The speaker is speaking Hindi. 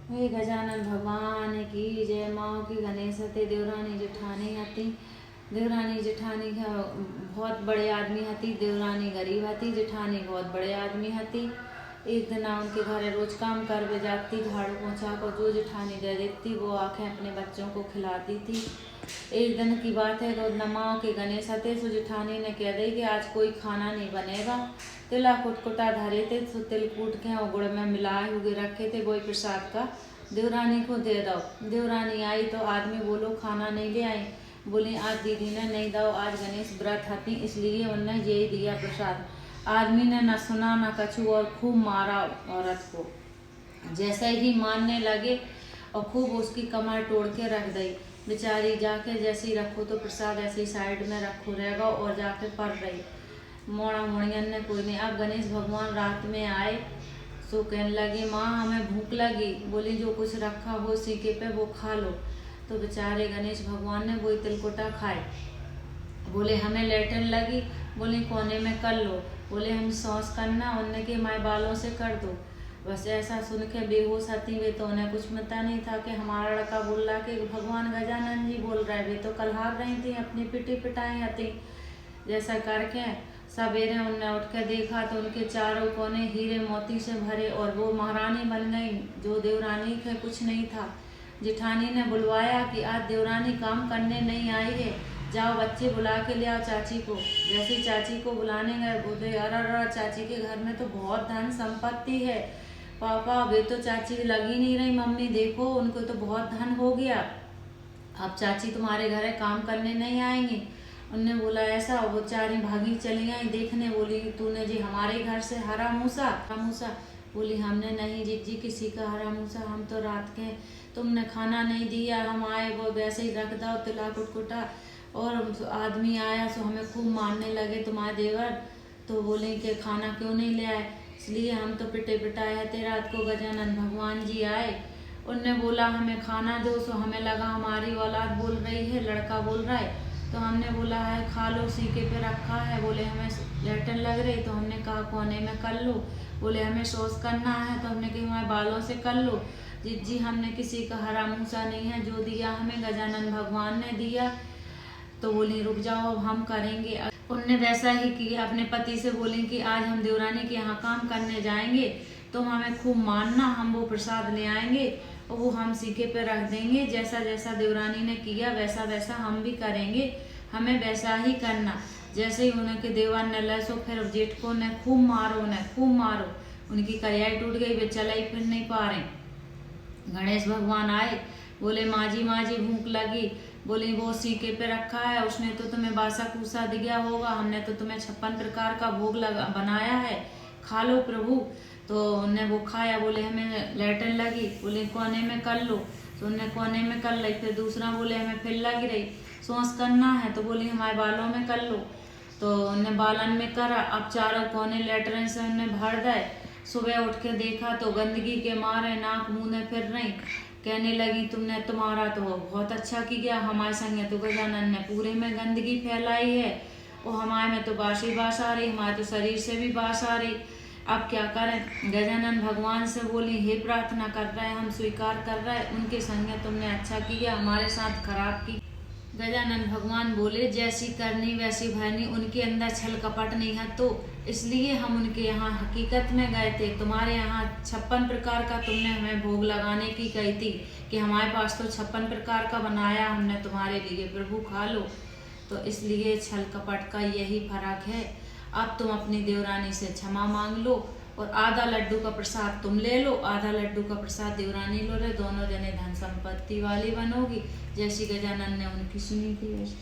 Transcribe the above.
हे गजानन भगवान की जय। माँ की गणेश हते देवरानी जेठानी हती। देवरानी जेठानी बहुत बड़े आदमी हती। देवरानी गरीब हती, जेठानी बहुत बड़े आदमी हती। एक दिन उनके घर रोज काम कर जाती, झाड़ू पोछा को जो जेठानी दे देती वो आके अपने बच्चों को खिलाती थी। एक दिन की बात है, तो नमाओ के गणेश हते, सो जेठानी ने कह दी कि आज कोई खाना नहीं बनेगा। तिला कुटकुटा धरे थे, सो तिल कूट के और गुड़ में मिलाए हुए रखे थे, वही प्रसाद का देवरानी को दे दो। देवरानी आई तो आदमी बोलो खाना नहीं ले आई। बोली आज दीदी ने नहीं दो, आज गणेश व्रत हती इसलिए उनने यही दिया प्रसाद। आदमी ने न सुना न कछु और खूब मारा औरत को। जैसे ही मारने लगे और खूब उसकी कमर तोड़ के रख दी। बेचारी जाके जैसे ही रखो तो प्रसाद ऐसे साइड में रखो रहेगा और जाके पड़ रही। मोड़ा मोड़ियन ने कोई नहीं। अब गणेश भगवान रात में आए, सो कहने लगे माँ हमें भूख लगी। बोली जो कुछ रखा हो सीके पे वो खा लो। तो बेचारे गणेश भगवान ने वही तिलकुटा खाए। बोले हमें लेटन लगी। बोली कोने में कर लो। बोले हम सॉस करना, उनने के माए बालों से कर दो। बस ऐसा सुन के बेहोश हती वे, तो उन्हें कुछ पता नहीं था कि हमारा लड़का बोल रहा कि भगवान गजानन जी बोल रहे। वे तो कल हार रही थी, अपनी पिटी पिटाई हती। जैसा करके सवेरे उनने उठ के देखा तो उनके चारों कोने हीरे मोती से भरे और वो महारानी बन गई, जो देवरानी के कुछ नहीं था। जेठानी ने बुलवाया कि आज देवरानी काम करने नहीं आई है, जाओ बच्चे बुला के ले आओ चाची को। जैसे चाची को बुलाने गए, बोले अरे चाची के घर में तो बहुत धन संपत्ति है। पापा वे तो चाची लगी नहीं रही, मम्मी देखो उनको तो बहुत धन हो गया, अब चाची तुम्हारे घर काम करने नहीं आएंगी। उनने बोला ऐसा, वो चारी भागी चली आई देखने। बोली तूने जी हमारे घर से हरा मूसा। बोली हमने नहीं जी किसी का हरा मूसा, हम तो रात के तुमने खाना नहीं दिया, हम आए वो वैसे ही रख दो तिला कुटकुटा, और आदमी आया सो हमें खूब मारने लगे तुम्हारे देवर। तो बोले कि खाना क्यों नहीं ले आए, इसलिए हम तो पिटे पिटाए है। रात को गजानन भगवान जी आए, उनने बोला हमें खाना दो। सो हमें लगा हमारी औलाद बोल रही है, लड़का बोल रहा है, तो हमने बोला है खा लो, सीके पे रखा है। बोले हमें लेटन लग रही, तो हमने कहा कोने में कर लो। बोले हमें शौच करना है, तो हमने कहा हमारे बालों से कर लो। जी हमने किसी का हरा मूसा नहीं है, जो दिया हमें गजानन भगवान ने दिया। तो बोली रुक जाओ अब हम करेंगे। उनने वैसा ही किया, अपने पति से बोली कि आज हम देवरानी के यहाँ काम करने जाएंगे, तो हमें खूब मानना, हम वो प्रसाद ले आएंगे और वो हम सीके पे रख देंगे। जैसा जैसा देवरानी ने किया वैसा वैसा हम भी करेंगे, हमें वैसा ही करना। जैसे ही उनके देवर ने लसो, फिर जेठ को ने खूब मारो। उनकी करियाई टूट गई, वे चल ही फिर नहीं पा रहे। गणेश भगवान आए, बोले माँ जी भूख लगी। बोली वो सीके पे रखा है, उसने तो तुम्हें बासा कूसा दिया होगा, हमने तो तुम्हें 56 प्रकार का भोग बनाया है, खा लो प्रभु। तो उन्हें वो खाया। बोले हमें लेटन लगी। बोले कोने में कर लो, तो उन्हें कोने में कर ली। फिर दूसरा बोले हमें फिर लगी रही, सांस करना है, तो बोली हमारे बालों में कर लो। तो उन्हें बालन में करा। अब चारों कोने लेटरिन से उन्हें भर दे। सुबह उठ के देखा तो गंदगी के मारे नाक मुँह फिर रही। कहने लगी तुम्हारा तो बहुत अच्छा किया, हमारे संग तो गजानन ने पूरे में गंदगी फैलाई है, और हमारे में तो बास ही बास आ रही, हमारे तो शरीर से भी बास आ रही। अब क्या करें। गजानन भगवान से बोली हे प्रार्थना कर रहे हैं, हम स्वीकार कर रहे हैं, उनके संग तुमने अच्छा किया, हमारे साथ खराब की। गजानन भगवान बोले जैसी करनी वैसी भरनी, उनके अंदर छल कपट नहीं है, तो इसलिए हम उनके यहाँ हकीकत में गए थे। तुम्हारे यहाँ 56 प्रकार का तुमने हमें भोग लगाने की कही थी, कि हमारे पास तो 56 प्रकार का बनाया हमने तुम्हारे लिए, प्रभु खा लो। तो इसलिए छल कपट का यही फर्क है। अब तुम अपनी देवरानी से क्षमा मांग लो, और आधा लड्डू का प्रसाद तुम ले लो, आधा लड्डू का प्रसाद देवरानी लो रे, दोनों जने धन संपत्ति वाली बनोगी, जैसी गजानन ने उनकी सुनी थी वैसी।